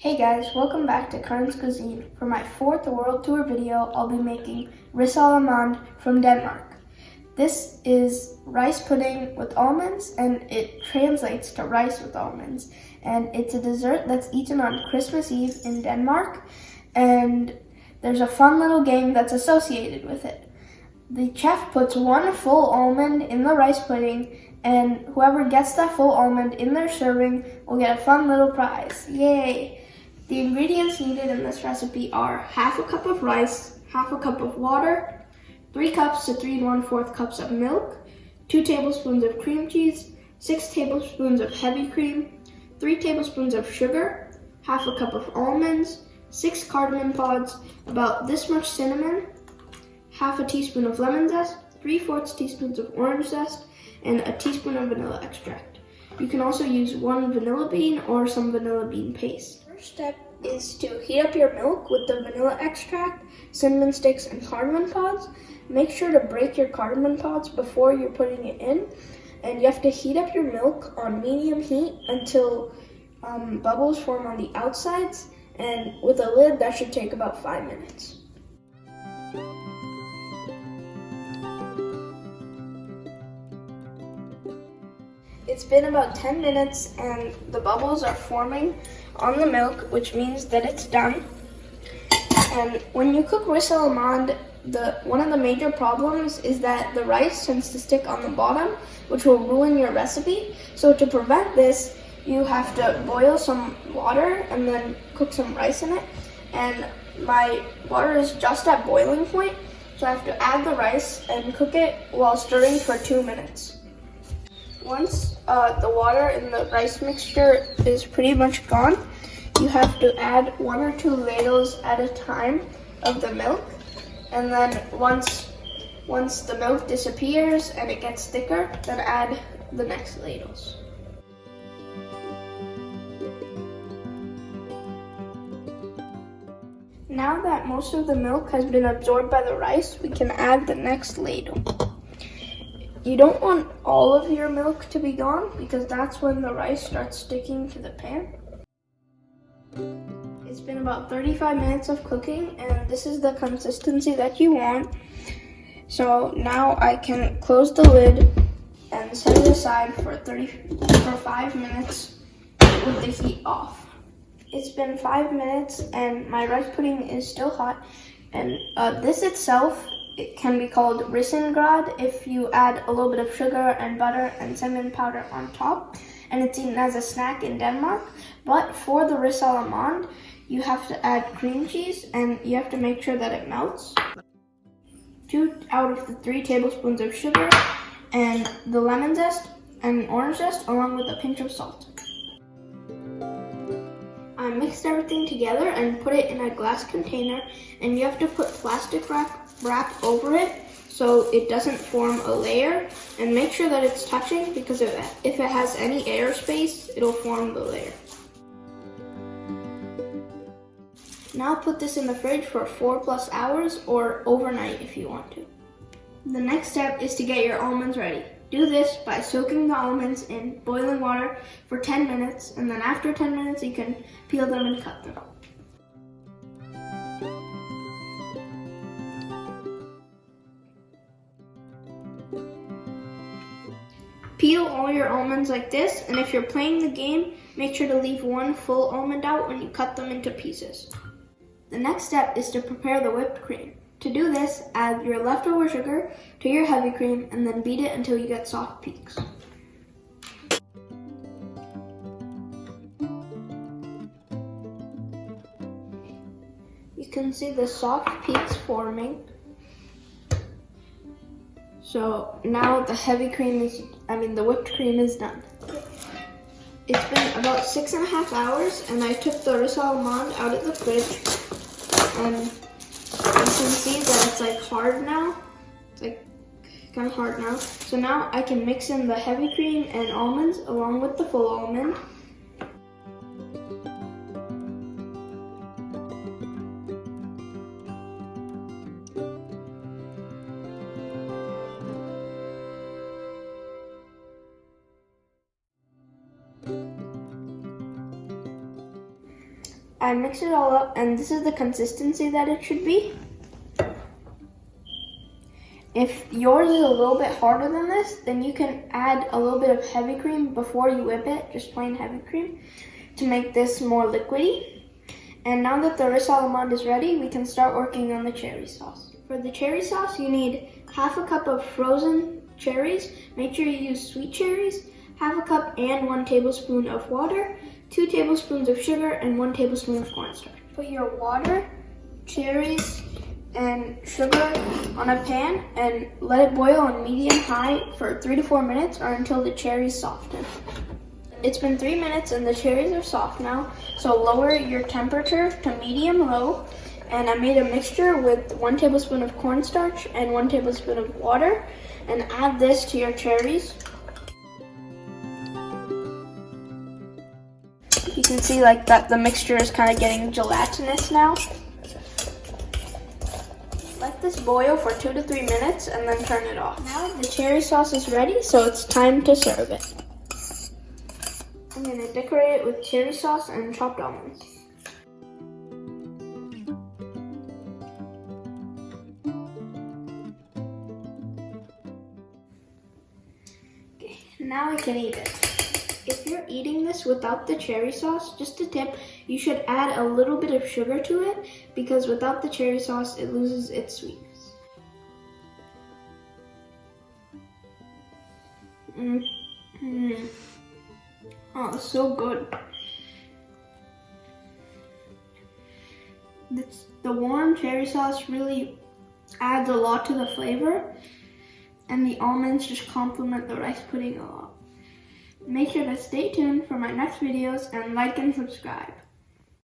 Hey guys, welcome back to Karan's Cuisine. For my fourth world tour video, I'll be making Risalamande from Denmark. This is rice pudding with almonds, and it translates to rice with almonds. And it's a dessert that's eaten on Christmas Eve in Denmark, and there's a fun little game that's associated with it. The chef puts one full almond in the rice pudding, and whoever gets that full almond in their serving will get a fun little prize. Yay! The ingredients needed in this recipe are half a cup of rice, half a cup of water, 3 cups to 3 1/4 cups of milk, 2 tablespoons of cream cheese, 6 tablespoons of heavy cream, 3 tablespoons of sugar, half a cup of almonds, 6 cardamom pods, about this much cinnamon, half a teaspoon of lemon zest, 3/4 teaspoons of orange zest, and a teaspoon of vanilla extract. You can also use 1 vanilla bean or some vanilla bean paste. First step is to heat up your milk with the vanilla extract, cinnamon sticks, and cardamom pods. Make sure to break your cardamom pods before you're putting it in, and you have to heat up your milk on medium heat until bubbles form on the outsides, and with a lid that should take about 5 minutes. It's been about 10 minutes and the bubbles are forming on the milk, which means that it's done. And when you cook risalamande, one of the major problems is that the rice tends to stick on the bottom, which will ruin your recipe. So to prevent this, you have to boil some water and then cook some rice in it. And my water is just at boiling point, so I have to add the rice and cook it while stirring for 2 minutes. Once the water in the rice mixture is pretty much gone, you have to add 1 or 2 ladles at a time of the milk. And then once the milk disappears and it gets thicker, then add the next ladles. Now that most of the milk has been absorbed by the rice, we can add the next ladle. You don't want all of your milk to be gone because that's when the rice starts sticking to the pan. It's been about 35 minutes of cooking and this is the consistency that you want. So now I can close the lid and set it aside for 5 minutes with the heat off. It's been 5 minutes and my rice pudding is still hot, and this itself, it can be called Ricengrod if you add a little bit of sugar and butter and cinnamon powder on top, and it's eaten as a snack in Denmark. But for the risalamande, you have to add cream cheese and you have to make sure that it melts. 2 out of the 3 tablespoons of sugar and the lemon zest and orange zest along with a pinch of salt. I mixed everything together and put it in a glass container, and you have to put plastic wrap over it so it doesn't form a layer, and make sure that it's touching because if it has any airspace, it'll form the layer. Now put this in the fridge for 4+ hours or overnight if you want to. The next step is to get your almonds ready. Do this by soaking the almonds in boiling water for 10 minutes, and then after 10 minutes you can peel them and cut them. Peel all your almonds like this, and if you're playing the game, make sure to leave 1 full almond out when you cut them into pieces. The next step is to prepare the whipped cream. To do this, add your leftover sugar to your heavy cream and then beat it until you get soft peaks. You can see the soft peaks forming. So now the whipped cream is done. It's been about 6.5 hours and I took the risalamande out of the fridge, and you can see that it's like hard now. It's like kind of hard now. So now I can mix in the heavy cream and almonds along with the full almond. I mix it all up, and this is the consistency that it should be. If yours is a little bit harder than this, then you can add a little bit of heavy cream before you whip it, just plain heavy cream, to make this more liquidy. And now that the Risalamande is ready, we can start working on the cherry sauce. For the cherry sauce, you need half a cup of frozen cherries. Make sure you use sweet cherries, half a cup and 1 tablespoon of water, 2 tablespoons of sugar, and 1 tablespoon of cornstarch. Put your water, cherries, and sugar on a pan and let it boil on medium-high for 3 to 4 minutes or until the cherries soften. It's been 3 minutes and the cherries are soft now, so lower your temperature to medium-low. And I made a mixture with 1 tablespoon of cornstarch and 1 tablespoon of water, and add this to your cherries. You can see like that the mixture is kind of getting gelatinous now. Let this boil for 2 to 3 minutes and then turn it off. Now the cherry sauce is ready, so it's time to serve it. I'm going to decorate it with cherry sauce and chopped almonds. Okay, now we can eat it. If you're eating this without the cherry sauce, just a tip, you should add a little bit of sugar to it because without the cherry sauce, it loses its sweetness. Oh, it's so good. The warm cherry sauce really adds a lot to the flavor, and the almonds just complement the rice pudding a lot. Make sure to stay tuned for my next videos and like and subscribe.